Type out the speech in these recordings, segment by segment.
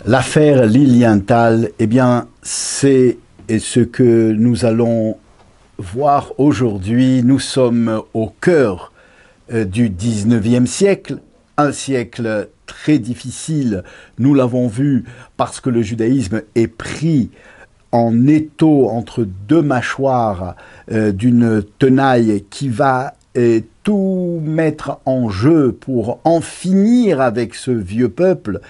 L'affaire Lilienthal, eh bien, c'est ce que nous allons voir aujourd'hui. Nous sommes au cœur du 19e siècle, un siècle très difficile, nous l'avons vu, parce que le judaïsme est pris en étau entre deux mâchoires d'une tenaille qui va tout mettre en jeu pour en finir avec ce vieux peuple.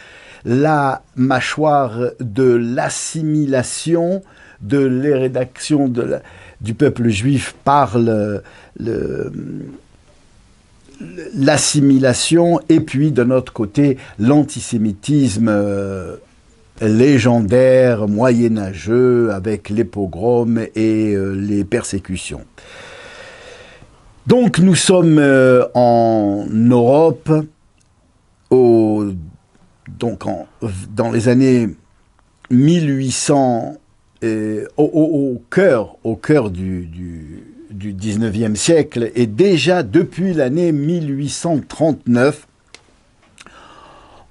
La mâchoire de l'assimilation, de l'érédaction du peuple juif par l'assimilation, et puis de notre côté l'antisémitisme légendaire, moyenâgeux, avec les pogroms et les persécutions. Donc nous sommes en Europe, dans les années 1800, au cœur du 19e siècle, et déjà depuis l'année 1839,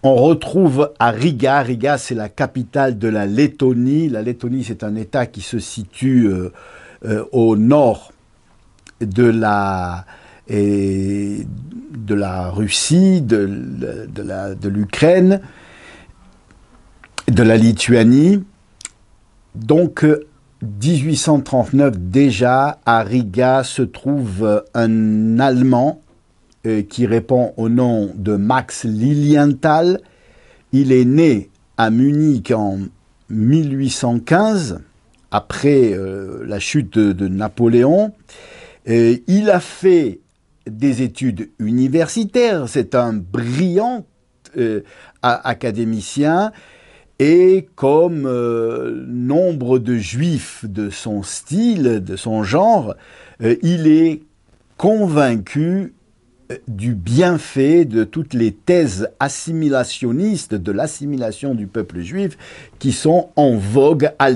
on retrouve à Riga. Riga, c'est la capitale de la Lettonie. La Lettonie, c'est un État qui se situe au nord de la Russie, de l'Ukraine, de la Lituanie. Donc, 1839, déjà, à Riga, se trouve un Allemand qui répond au nom de Max Lilienthal. Il est né à Munich en 1815, après la chute de Napoléon. Il a fait des études universitaires, c'est un brillant académicien, et comme nombre de juifs de son style, de son genre, il est convaincu du bienfait de toutes les thèses assimilationnistes de l'assimilation du peuple juif qui sont en vogue à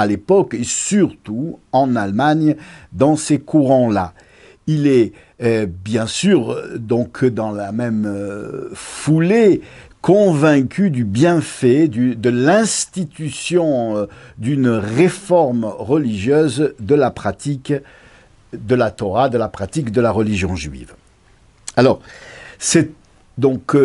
l'époque, et surtout en Allemagne, dans ces courants-là. Il est bien sûr, donc dans la même foulée, convaincu du bienfait de l'institution d'une réforme religieuse de la pratique de la Torah, de la pratique de la religion juive. Alors, c'est donc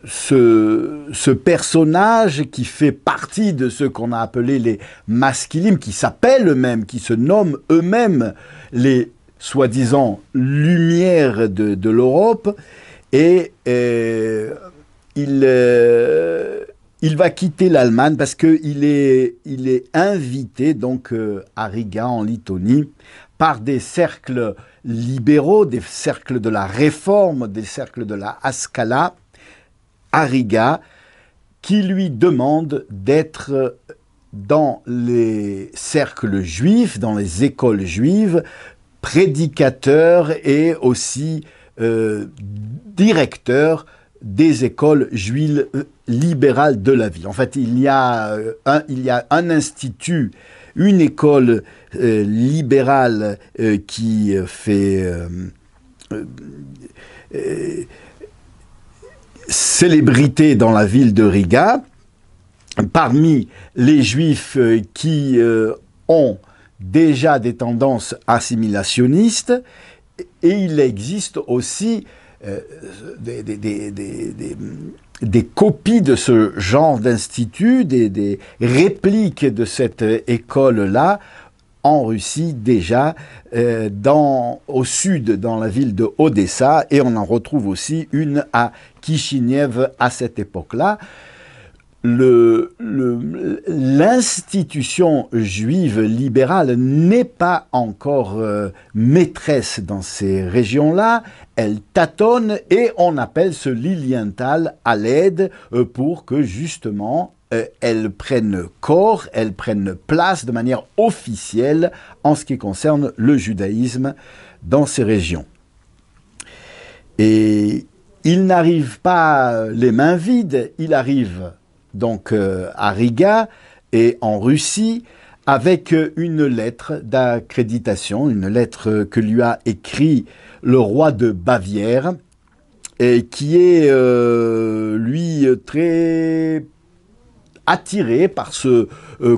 ce personnage qui fait partie de ce qu'on a appelé les maskilim, qui s'appellent eux-mêmes, qui se nomment eux-mêmes les soi-disant lumières de l'Europe, et il va quitter l'Allemagne parce qu'il est invité donc à Riga, en Lettonie, par des cercles libéraux, des cercles de la réforme, des cercles de la Haskalah, à Riga, qui lui demandent d'être dans les cercles juifs, dans les écoles juives, prédicateur et aussi directeur des écoles juives libérales de la ville. En fait, il y a un institut, une école libérale qui fait célébrité dans la ville de Riga, parmi les juifs qui ont déjà des tendances assimilationnistes, et il existe aussi des copies de ce genre d'institut, des répliques de cette école-là en Russie déjà, au sud, dans la ville de Odessa, et on en retrouve aussi une à Kishinev à cette époque-là. L'institution juive libérale n'est pas encore maîtresse dans ces régions-là, elle tâtonne, et on appelle ce Lilienthal à l'aide pour que justement elles prennent corps, elles prennent place de manière officielle en ce qui concerne le judaïsme dans ces régions. Et il n'arrive pas les mains vides, il arrive donc à Riga et en Russie, avec une lettre d'accréditation, une lettre que lui a écrit le roi de Bavière, et qui est, lui, très attirés par ce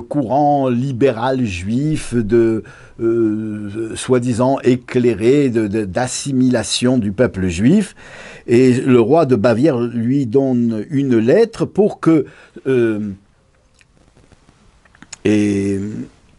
courant libéral juif de soi-disant éclairé d'assimilation du peuple juif. Et le roi de Bavière lui donne une lettre pour que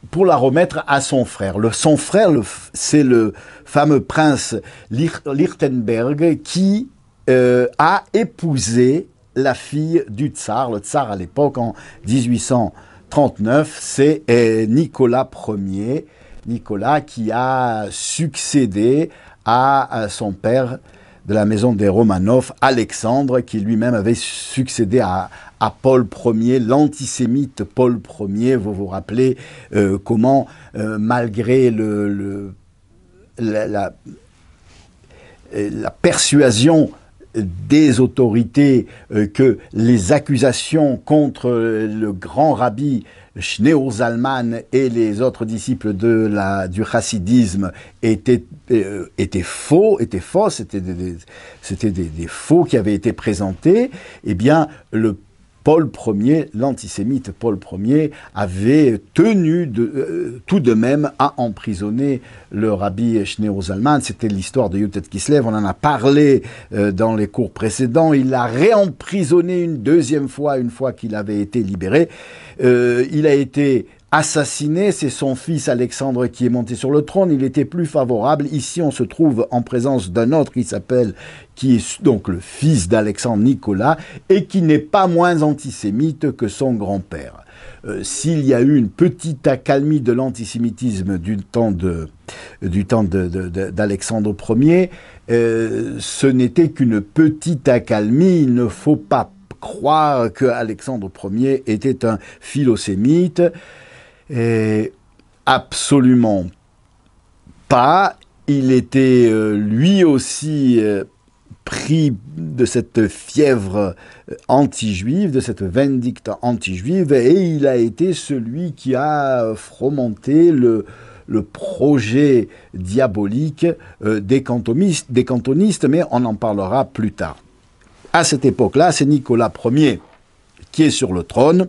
pour la remettre à son frère. Son frère, c'est le fameux prince Lichtenberg qui a épousé la fille du tsar. Le tsar à l'époque, en 1839, c'est Nicolas Ier. Nicolas qui a succédé à son père de la maison des Romanov, Alexandre, qui lui-même avait succédé à Paul Ier, l'antisémite Paul Ier. Vous vous rappelez comment, malgré la persuasion des autorités que les accusations contre le grand rabbi Schneur Zalman et les autres disciples du chassidisme étaient fausses, c'était des faux qui avaient été présentés, eh bien, Paul Ier, l'antisémite Paul Ier, avait tenu tout de même à emprisonner le rabbi Schneur Zalman. C'était l'histoire de Yutet Kislev, on en a parlé dans les cours précédents. Il l'a réemprisonné une deuxième fois, une fois qu'il avait été libéré. Il a été assassiné, c'est son fils Alexandre qui est monté sur le trône, il était plus favorable. Ici, on se trouve en présence d'un autre qui est donc le fils d'Alexandre, Nicolas, et qui n'est pas moins antisémite que son grand-père. S'il y a eu une petite accalmie de l'antisémitisme du temps d'Alexandre Ier, ce n'était qu'une petite accalmie. Il ne faut pas croire que Alexandre Ier était un philosémite. Absolument pas. Il était lui aussi pris de cette fièvre anti-juive, de cette vindicte anti-juive, et il a été celui qui a fomenté le projet diabolique des cantonistes, mais on en parlera plus tard. À cette époque-là, c'est Nicolas Ier qui est sur le trône.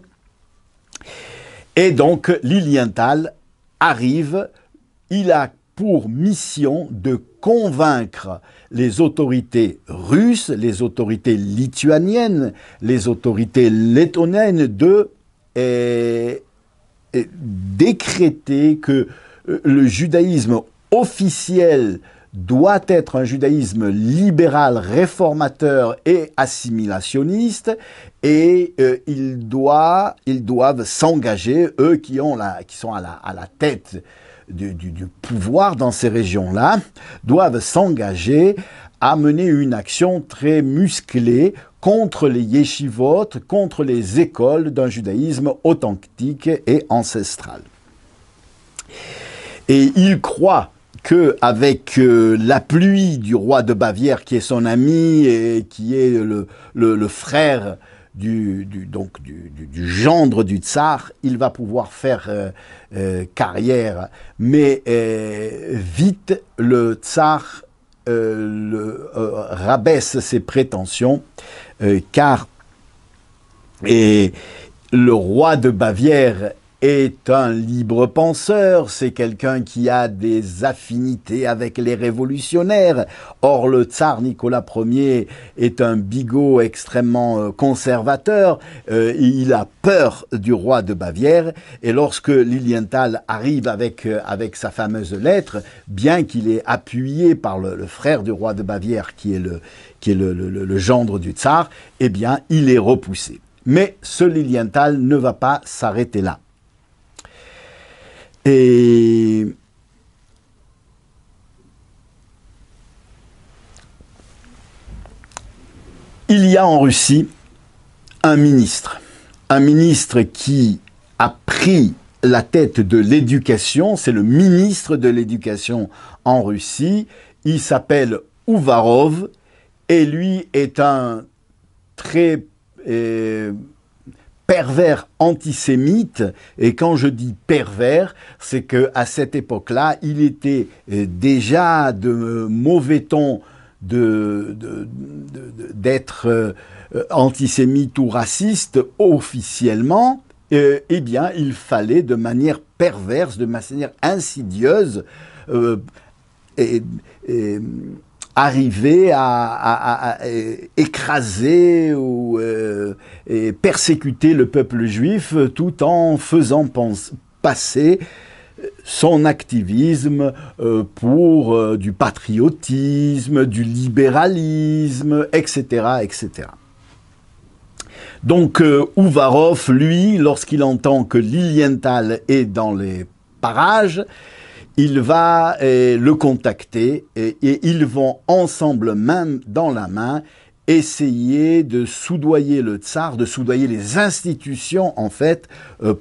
Et donc, Lilienthal arrive, il a pour mission de convaincre les autorités russes, les autorités lituaniennes, les autorités lettoniennes de décréter que le judaïsme officiel doit être un judaïsme libéral, réformateur et assimilationniste, et ils doivent s'engager, eux qui sont à la tête du pouvoir dans ces régions-là, doivent s'engager à mener une action très musclée contre les yeshivot, contre les écoles d'un judaïsme authentique et ancestral. Et ils croient qu'avec l'appui du roi de Bavière, qui est son ami et qui est le frère du gendre du tsar, il va pouvoir faire carrière. Mais vite, le tsar rabaisse ses prétentions, car le roi de Bavière est un libre penseur, c'est quelqu'un qui a des affinités avec les révolutionnaires. Or, le tsar Nicolas Ier est un bigot extrêmement conservateur, il a peur du roi de Bavière, et lorsque Lilienthal arrive avec sa fameuse lettre, bien qu'il est appuyé par le frère du roi de Bavière, qui est le gendre du tsar, eh bien, il est repoussé. Mais ce Lilienthal ne va pas s'arrêter là. Et il y a en Russie un ministre qui a pris la tête de l'éducation, c'est le ministre de l'éducation en Russie, il s'appelle Uvarov, et lui est un très pervers antisémite, et quand je dis pervers, c'est qu'à cette époque-là, il était déjà de mauvais ton d'être antisémite ou raciste officiellement, eh bien, il fallait de manière perverse, de manière insidieuse, et, et, arriver à écraser ou et persécuter le peuple juif tout en faisant passer son activisme pour du patriotisme, du libéralisme, etc., etc. Donc Uvarov, lui, lorsqu'il entend que Lilienthal est dans les parages, il va le contacter et ils vont ensemble, main dans la main, essayer de soudoyer le tsar, de soudoyer les institutions, en fait,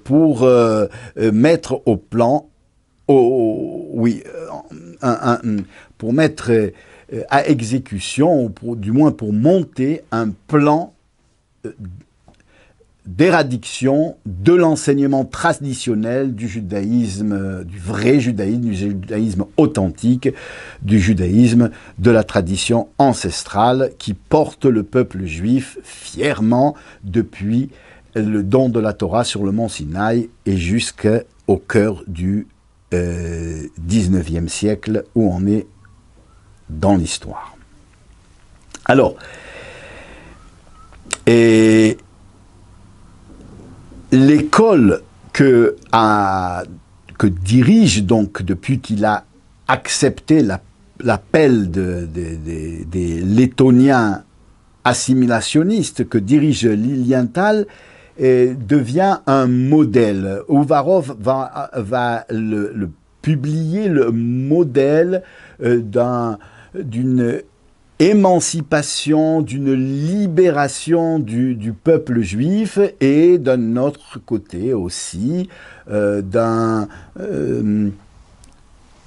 pour mettre au plan, pour mettre à exécution, ou du moins pour monter un plan d'éradiction de l'enseignement traditionnel du judaïsme, du vrai judaïsme, du judaïsme authentique, du judaïsme de la tradition ancestrale qui porte le peuple juif fièrement depuis le don de la Torah sur le mont Sinaï et jusqu'au cœur du 19e siècle où on est dans l'histoire. Alors, et l'école que dirige donc depuis qu'il a accepté l'appel des Lettoniens assimilationnistes que dirige Lilienthal devient un modèle. Uvarov va le publier le modèle d'une émancipation, d'une libération du peuple juif et d'un autre côté aussi d'un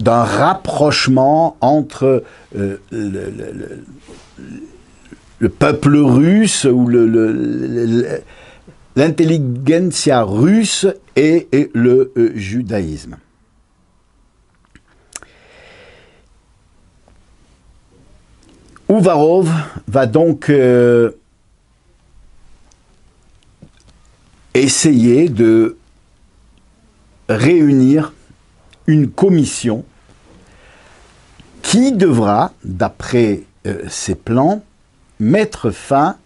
rapprochement entre le peuple russe ou l'intelligentsia russe et le judaïsme. Uvarov va donc essayer de réunir une commission qui devra, d'après ses plans, mettre fin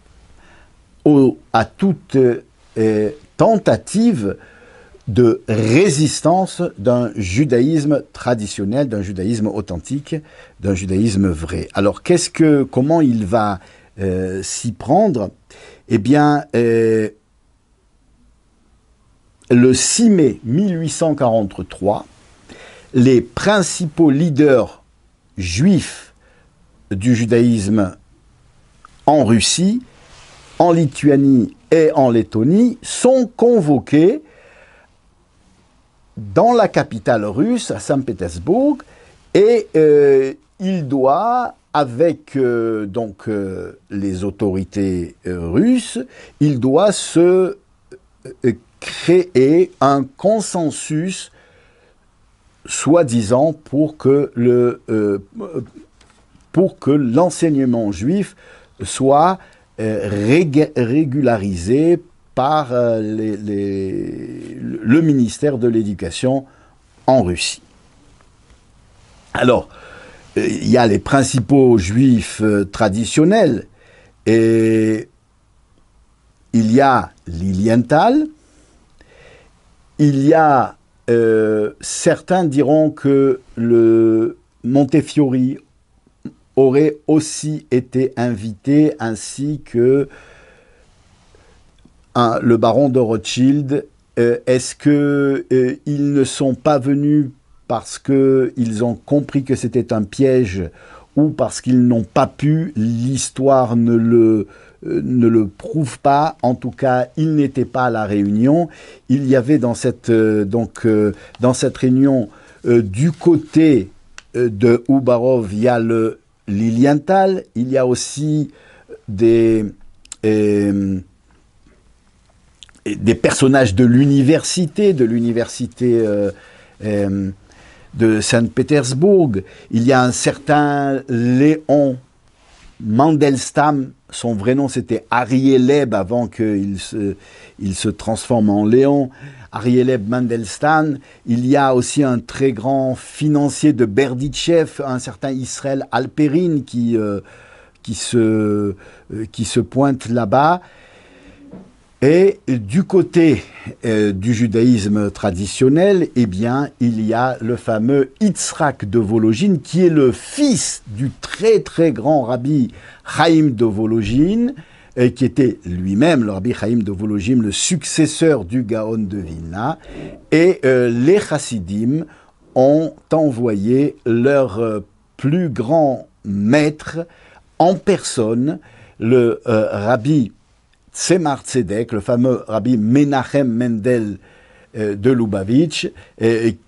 à toute tentative de résistance d'un judaïsme traditionnel, d'un judaïsme authentique, d'un judaïsme vrai. Alors, comment il va s'y prendre? Eh bien, le 6 mai 1843, les principaux leaders juifs du judaïsme en Russie, en Lituanie et en Lettonie sont convoqués dans la capitale russe, à Saint-Pétersbourg, et il doit, avec les autorités russes, il doit se créer un consensus, soi-disant, pour que l'enseignement juif soit régularisé par le ministère de l'Éducation en Russie. Alors, il y a les principaux juifs traditionnels, et il y a Lilienthal, il y a, certains diront que le Montefiore aurait aussi été invité, ainsi que le baron de Rothschild. Est-ce qu'ils ne sont pas venus parce qu'ils ont compris que c'était un piège, ou parce qu'ils n'ont pas pu? L'histoire ne le prouve pas. En tout cas, ils n'étaient pas à la réunion. Il y avait dans cette réunion, du côté de Uvarov, il y a le Lilienthal, il y a aussi des personnages de l'université de Saint-Pétersbourg. Il y a un certain Léon Mandelstam, son vrai nom c'était Arieleb avant qu'il se transforme en Léon. Arieleb Mandelstam. Il y a aussi un très grand financier de Berditchev, un certain Israël Alperin qui se pointe là-bas. Et du côté du judaïsme traditionnel, eh bien, il y a le fameux Yitzhak de Volojine, qui est le fils du très très grand rabbi Chaim de Volojine, qui était lui-même, le rabbi Chaim de Volojine, le successeur du Gaon de Vilna. Et les chassidim ont envoyé leur plus grand maître en personne, le rabbi Tzemar Tzedek, le fameux rabbi Menachem Mendel de Lubavitch,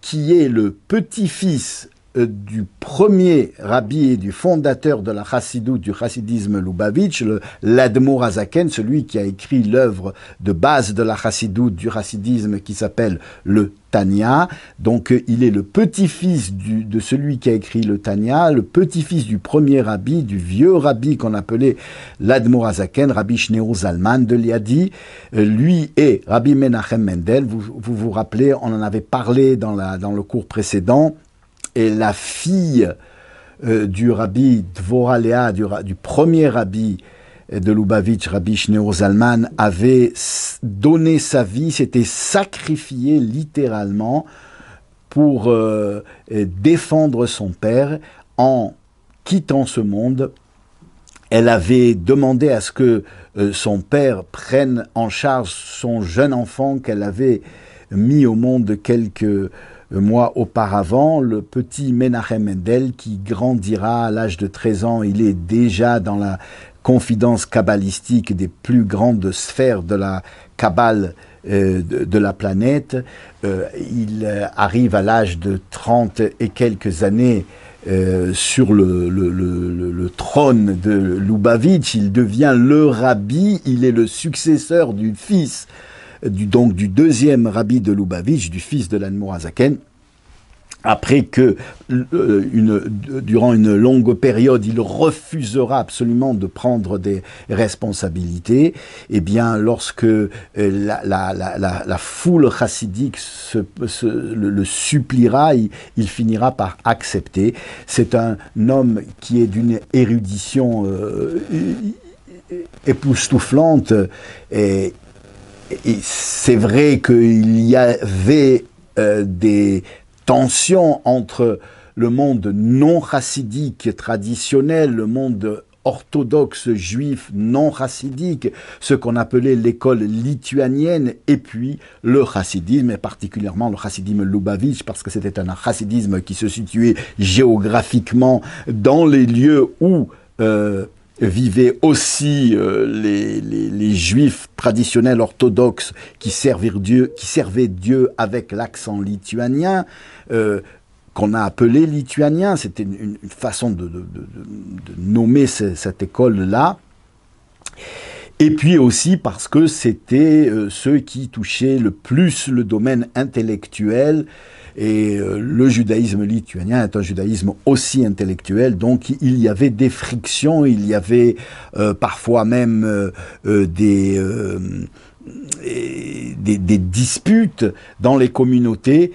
qui est le petit-fils du premier rabbi et du fondateur de la chassidoute, du chassidisme Lubavitch, l'Admor Hazaken, celui qui a écrit l'œuvre de base de la chassidoute, du chassidisme, qui s'appelle le Tanya. Donc il est le petit-fils de celui qui a écrit le Tanya, le petit-fils du premier rabbi, du vieux rabbi qu'on appelait l'Admor Hazaken, Rabbi Shneur Zalman de Liadi. Lui et Rabbi Menachem Mendel, vous rappelez, on en avait parlé dans le cours précédent, et la fille du rabbi Dvorah Léa, du premier rabbi de Lubavitch, Rabbi Shneur Zalman, avait donné sa vie, s'était sacrifié littéralement pour défendre son père en quittant ce monde. Elle avait demandé à ce que son père prenne en charge son jeune enfant qu'elle avait mis au monde quelques mois auparavant, le petit Menachem Mendel, qui grandira à l'âge de 13 ans. Il est déjà dans la confidence kabbalistique des plus grandes sphères de la Kabbale de la planète. Il arrive à l'âge de 30 et quelques années sur le trône de Lubavitch. Il devient le rabbi, il est le successeur du fils du deuxième rabbi de Lubavitch, du fils de l'Admor Hazaken. Après que, durant une longue période, il refusera absolument de prendre des responsabilités, eh bien, lorsque la foule chassidique le suppliera, il finira par accepter. C'est un homme qui est d'une érudition époustouflante, et c'est vrai qu'il y avait des tensions entre le monde non chassidique traditionnel, le monde orthodoxe juif non chassidique, ce qu'on appelait l'école lituanienne, et puis le chassidisme, et particulièrement le chassidisme Lubavitch, parce que c'était un chassidisme qui se situait géographiquement dans les lieux où vivaient aussi les juifs traditionnels orthodoxes qui servaient Dieu avec l'accent lituanien, qu'on a appelé lituanien. C'était une façon de nommer cette école-là. Et puis aussi parce que c'était ceux qui touchaient le plus le domaine intellectuel. Et le judaïsme lituanien est un judaïsme aussi intellectuel, donc il y avait des frictions, il y avait parfois même des disputes dans les communautés.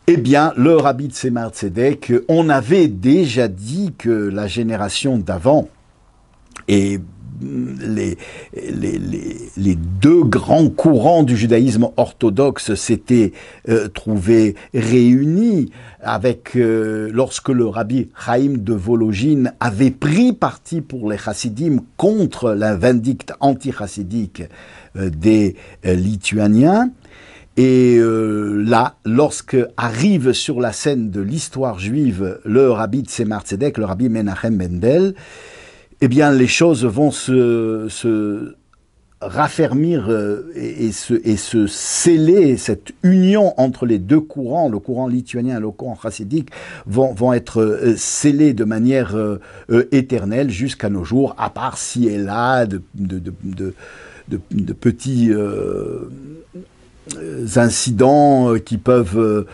Eh bien, le rabbi Tzemar Tzedek, on avait déjà dit que la génération d'avant et les deux grands courants du judaïsme orthodoxe s'étaient trouvés réunis avec lorsque le rabbi Chaim de Volojine avait pris parti pour les chassidim contre la vindicte anti-chassidique des Lituaniens. Et là, lorsque arrive sur la scène de l'histoire juive le rabbi Tzemar Tzedek, le rabbi Menachem Mendel, eh bien, les choses vont se raffermir et se sceller. Cette union entre les deux courants, le courant lituanien et le courant chassidique, vont être scellés de manière éternelle jusqu'à nos jours, à part ci et là de petits incidents qui peuvent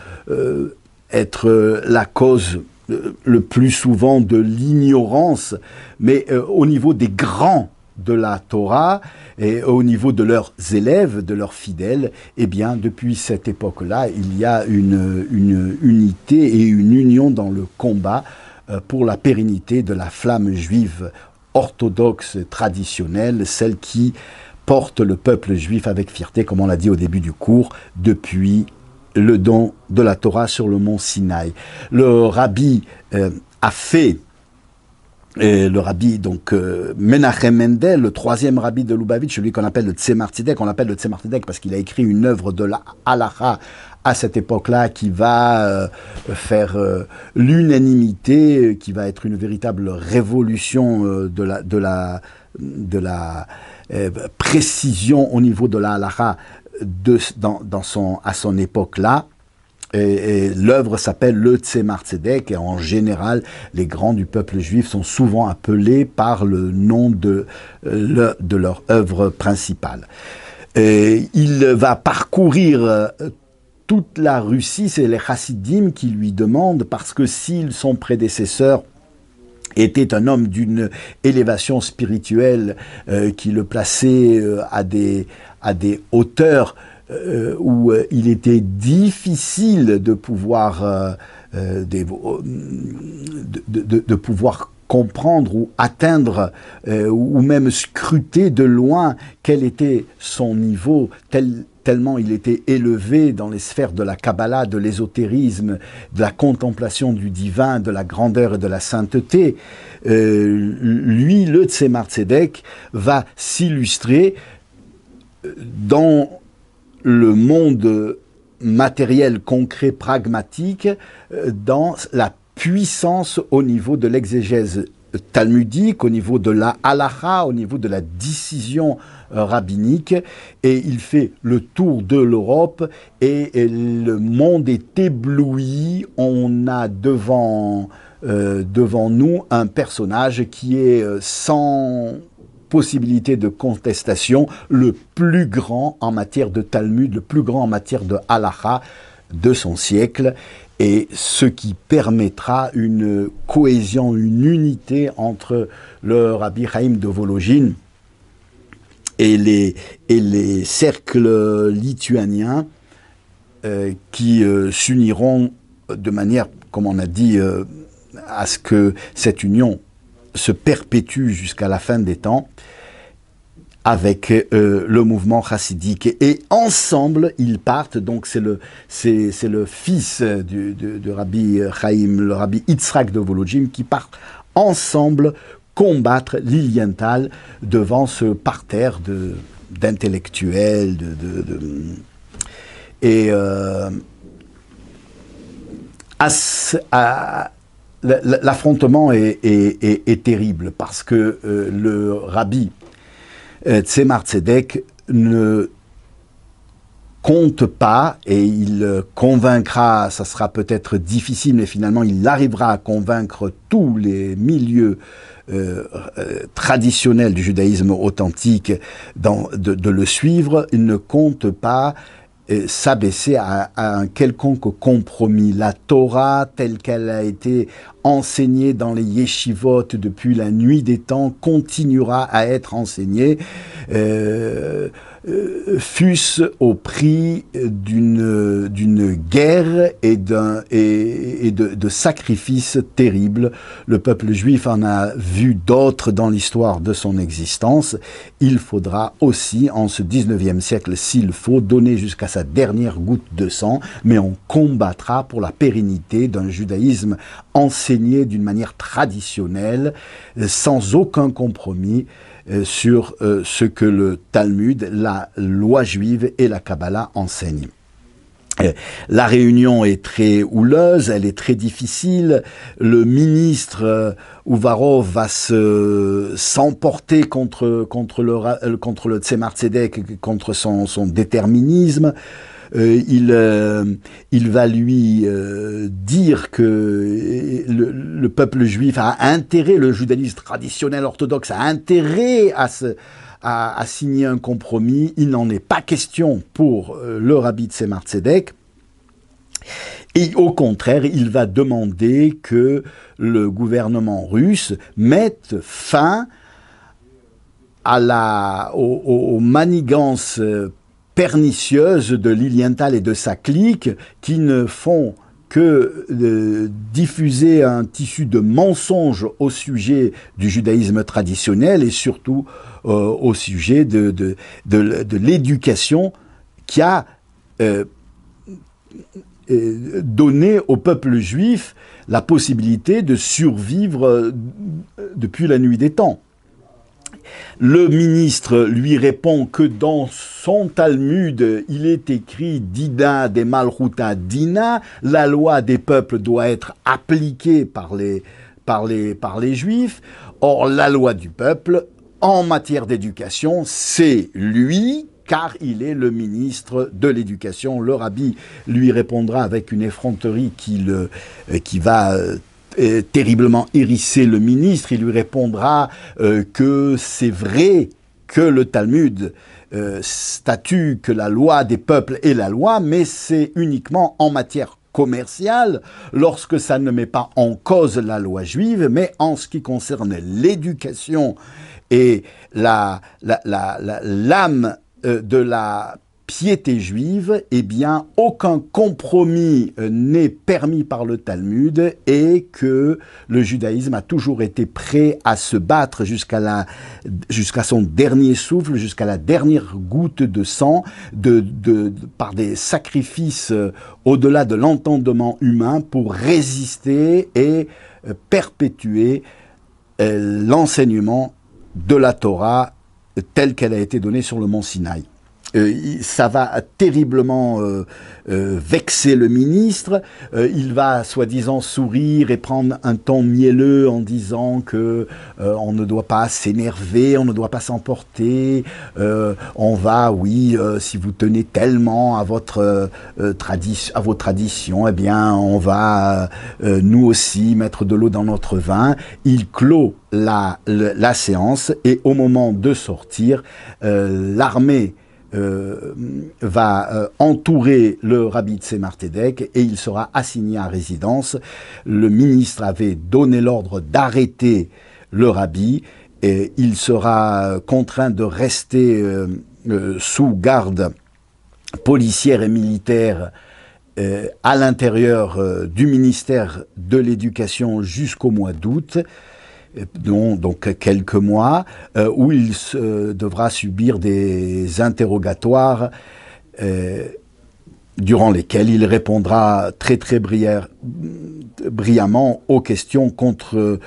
être la cause le plus souvent de l'ignorance, mais au niveau des grands de la Torah et au niveau de leurs élèves, de leurs fidèles, eh bien, depuis cette époque-là, il y a une unité et une union dans le combat pour la pérennité de la flamme juive orthodoxe traditionnelle, celle qui porte le peuple juif avec fierté, comme on l'a dit au début du cours, depuis le don de la Torah sur le mont Sinaï. Le rabbi a fait, le rabbi donc Menachem Mendel, le troisième rabbi de Lubavitch, celui qu'on appelle le Tzemar Tzedek, on l'appelle le Tzemar Tzedek parce qu'il a écrit une œuvre de la halacha à cette époque-là qui va faire l'unanimité, qui va être une véritable révolution de la précision au niveau de la halacha à son époque-là. Et l'œuvre s'appelle le Tzemar Tzedek, et en général, les grands du peuple juif sont souvent appelés par le nom de leur œuvre principale. Et il va parcourir toute la Russie, c'est les chassidim qui lui demandent, parce que si son prédécesseur était un homme d'une élévation spirituelle qui le plaçait à des hauteurs où il était difficile de pouvoir pouvoir comprendre ou atteindre ou même scruter de loin quel était son niveau, tellement il était élevé dans les sphères de la Kabbalah, de l'ésotérisme, de la contemplation du divin, de la grandeur et de la sainteté. Lui, le Tzemar Tzedek, va s'illustrer dans le monde matériel, concret, pragmatique, dans la puissance au niveau de l'exégèse talmudique, au niveau de la halacha, au niveau de la décision rabbinique, et il fait le tour de l'Europe, et le monde est ébloui. On a devant nous un personnage qui est sans possibilité de contestation, le plus grand en matière de Talmud, le plus grand en matière de halacha de son siècle, et ce qui permettra une cohésion, une unité entre le Rabbi Chaim de Volojine et les cercles lituaniens qui s'uniront de manière, comme on a dit, à ce que cette union se perpétue jusqu'à la fin des temps avec le mouvement chassidique. Et ensemble, ils partent, donc c'est le fils de Rabbi Chaim, le Rabbi Yitzhak de Volojine, qui partent ensemble combattre Lilienthal devant ce parterre d'intellectuels, l'affrontement est terrible parce que le rabbi Tzemar Tzedek ne compte pas, et il convaincra, ça sera peut-être difficile, mais finalement il arrivera à convaincre tous les milieux traditionnels du judaïsme authentique de le suivre. Il ne compte pas s'abaisser à un quelconque compromis. La Torah, telle qu'elle a été enseignée dans les yeshivot depuis la nuit des temps, continuera à être enseignée, fût-ce au prix d'une guerre et de sacrifices terribles. Le peuple juif en a vu d'autres dans l'histoire de son existence. Il faudra aussi, en ce 19e siècle, s'il faut, donner jusqu'à sa dernière goutte de sang, mais on combattra pour la pérennité d'un judaïsme enseigné d'une manière traditionnelle, sans aucun compromis, sur ce que le Talmud, la loi juive et la Kabbalah enseignent. La réunion est très houleuse, elle est très difficile. Le ministre Uvarov va s'emporter contre le Tzemar Tzedek, contre son déterminisme. Il va lui dire que le peuple juif a intérêt, le judaïsme traditionnel orthodoxe a intérêt à signer un compromis. Il n'en est pas question pour le rabbi Tzemar Tzedek. Et au contraire, il va demander que le gouvernement russe mette fin aux manigances pernicieuses de Lilienthal et de sa clique qui ne font que diffuser un tissu de mensonges au sujet du judaïsme traditionnel et surtout au sujet de l'éducation qui a donné au peuple juif la possibilité de survivre depuis la nuit des temps. Le ministre lui répond que dans son Talmud, il est écrit Dina de Malchuta Dina, la loi des peuples doit être appliquée par les Juifs. Or, la loi du peuple, en matière d'éducation, c'est lui, car il est le ministre de l'Éducation. Le rabbi lui répondra avec une effronterie qui va terriblement hérisser le ministre. Il lui répondra que c'est vrai que le Talmud statue que la loi des peuples est la loi, mais c'est uniquement en matière commerciale, lorsque ça ne met pas en cause la loi juive, mais en ce qui concerne l'éducation et l'âme de la piété juive, eh bien, aucun compromis n'est permis par le Talmud et que le judaïsme a toujours été prêt à se battre jusqu'à son dernier souffle, jusqu'à la dernière goutte de sang, par des sacrifices au-delà de l'entendement humain pour résister et perpétuer l'enseignement de la Torah telle qu'elle a été donnée sur le mont Sinaï. Ça va terriblement vexer le ministre. Il va soi-disant sourire et prendre un ton mielleux en disant que on ne doit pas s'énerver, on ne doit pas s'emporter. On va, si vous tenez tellement à vos traditions, eh bien, on va nous aussi mettre de l'eau dans notre vin. Il clôt la séance et au moment de sortir, l'armée va entourer le rabbi Tzemar Tzedek et il sera assigné à résidence. Le ministre avait donné l'ordre d'arrêter le rabbi et il sera contraint de rester sous garde policière et militaire à l'intérieur du ministère de l'Éducation jusqu'au mois d'août. Donc quelques mois, où il devra subir des interrogatoires durant lesquels il répondra très brillamment aux questions contre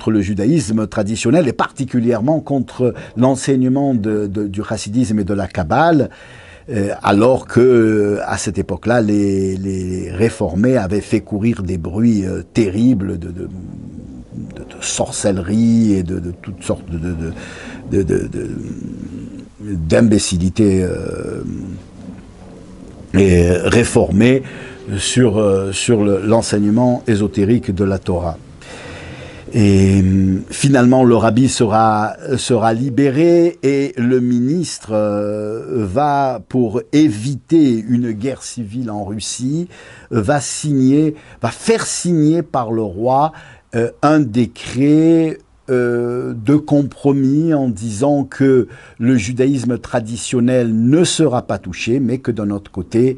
le judaïsme traditionnel et particulièrement contre l'enseignement du chassidisme et de la Kabbale. Alors que à cette époque-là, les réformés avaient fait courir des bruits terribles de sorcellerie et de toutes sortes d'imbécilités réformées sur l'enseignement ésotérique de la Torah. Et finalement, le rabbi sera libéré et le ministre va, pour éviter une guerre civile en Russie, va faire signer par le roi un décret de compromis en disant que le judaïsme traditionnel ne sera pas touché, mais que d'un autre côté,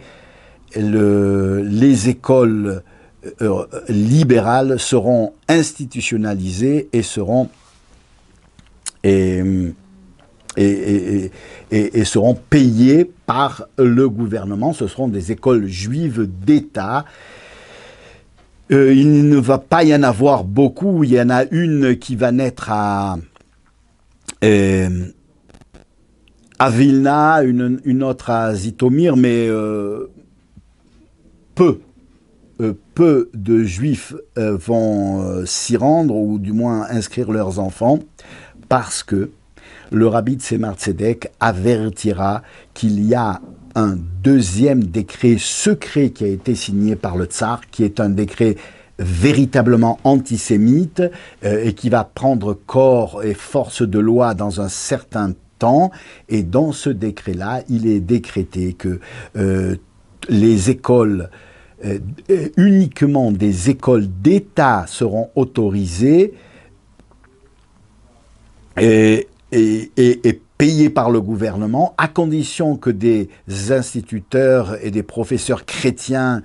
les écoles libérales seront institutionnalisées et seront payées par le gouvernement. Ce seront des écoles juives d'État. Il ne va pas y en avoir beaucoup. Il y en a une qui va naître à Vilna, une autre à Zitomir, mais peu de juifs vont s'y rendre, ou du moins inscrire leurs enfants, parce que le rabbi Tzemar Tzedek avertira qu'il y a un deuxième décret secret qui a été signé par le tsar, qui est un décret véritablement antisémite et qui va prendre corps et force de loi dans un certain temps. Et dans ce décret-là, il est décrété que les écoles uniquement des écoles d'État seront autorisées et payées par le gouvernement, à condition que des instituteurs et des professeurs chrétiens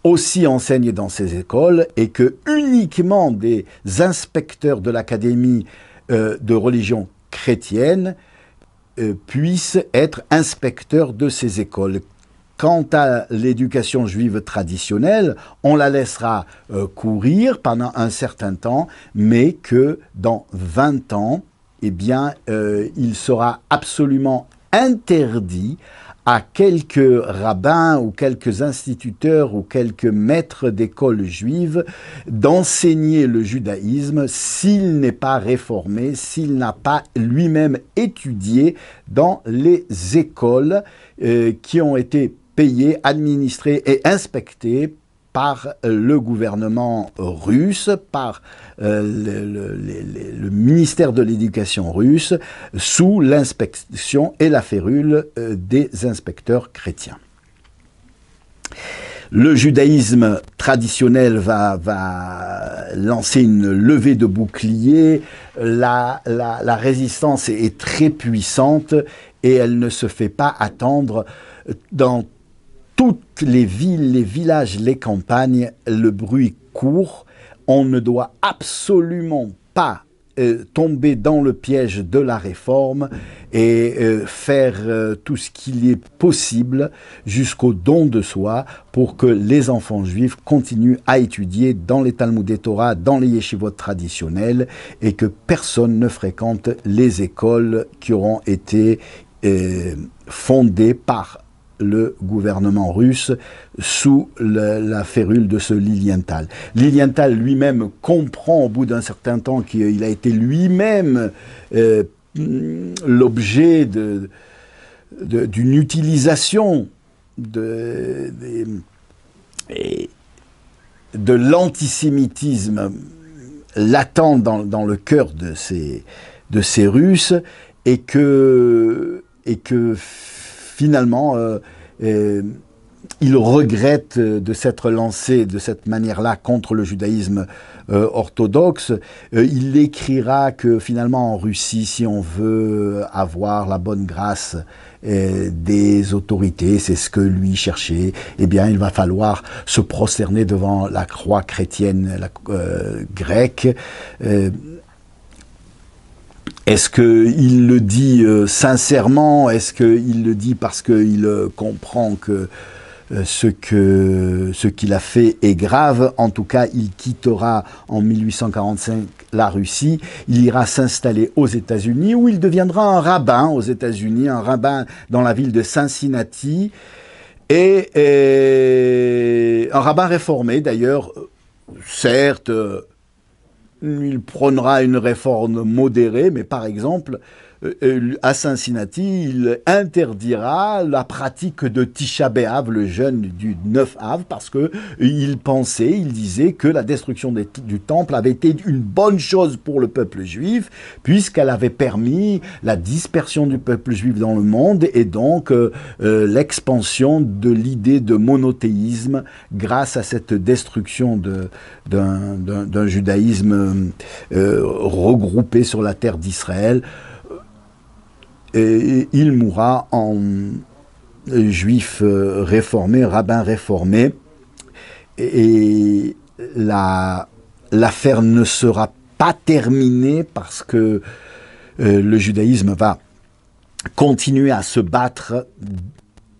aussi enseignent dans ces écoles, et que uniquement des inspecteurs de l'Académie de religion chrétienne puissent être inspecteurs de ces écoles. Quant à l'éducation juive traditionnelle, on la laissera courir pendant un certain temps, mais que dans 20 ans, eh bien, il sera absolument interdit à quelques rabbins ou quelques instituteurs ou quelques maîtres d'école juive d'enseigner le judaïsme s'il n'est pas réformé, s'il n'a pas lui-même étudié dans les écoles qui ont été payées, administrées et inspectées par le gouvernement russe, par le ministère de l'Éducation russe, sous l'inspection et la férule des inspecteurs chrétiens. Le judaïsme traditionnel va lancer une levée de bouclier. La résistance est très puissante et elle ne se fait pas attendre. Dans toutes les villes, les villages, les campagnes, le bruit court. On ne doit absolument pas tomber dans le piège de la réforme et faire tout ce qu'il est possible jusqu'au don de soi pour que les enfants juifs continuent à étudier dans les Talmudei Torah, dans les yeshivot traditionnels, et que personne ne fréquente les écoles qui auront été fondées par le gouvernement russe sous la férule de ce Lilienthal. Lilienthal lui-même comprend au bout d'un certain temps qu'il a été lui-même l'objet d'une utilisation de l'antisémitisme latent dans le cœur de ces Russes, et que finalement, il regrette de s'être lancé de cette manière-là contre le judaïsme orthodoxe. Il écrira que finalement en Russie, si on veut avoir la bonne grâce des autorités, c'est ce que lui cherchait, eh bien il va falloir se prosterner devant la croix chrétienne grecque. Est-ce qu'il le dit sincèrement? Est-ce qu'il le dit parce qu'il comprend que ce qu'il a fait est grave? En tout cas, il quittera en 1845 la Russie. Il ira s'installer aux États-Unis, où il deviendra un rabbin aux États-Unis, un rabbin dans la ville de Cincinnati, et un rabbin réformé d'ailleurs, certes. Il prônera une réforme modérée, mais par exemple, à Cincinnati, il interdira la pratique de Tisha B'Av, le jeûne du 9 Av, parce que il disait que la destruction du temple avait été une bonne chose pour le peuple juif, puisqu'elle avait permis la dispersion du peuple juif dans le monde, et donc l'expansion de l'idée de monothéisme grâce à cette destruction d'un judaïsme regroupé sur la terre d'Israël. Et il mourra en juif réformé, rabbin réformé, et l'affaire ne sera pas terminée parce que le judaïsme va continuer à se battre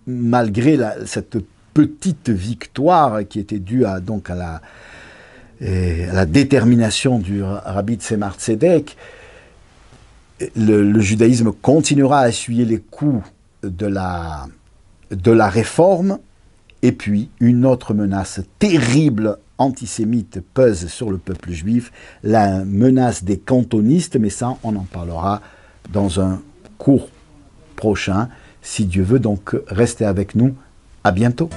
malgré cette petite victoire qui était due à la détermination du rabbi Tzemar Tzedek. Le judaïsme continuera à essuyer les coups de la réforme, et puis une autre menace terrible antisémite pèse sur le peuple juif, la menace des cantonistes, mais ça on en parlera dans un cours prochain, si Dieu veut. Donc restez avec nous, à bientôt.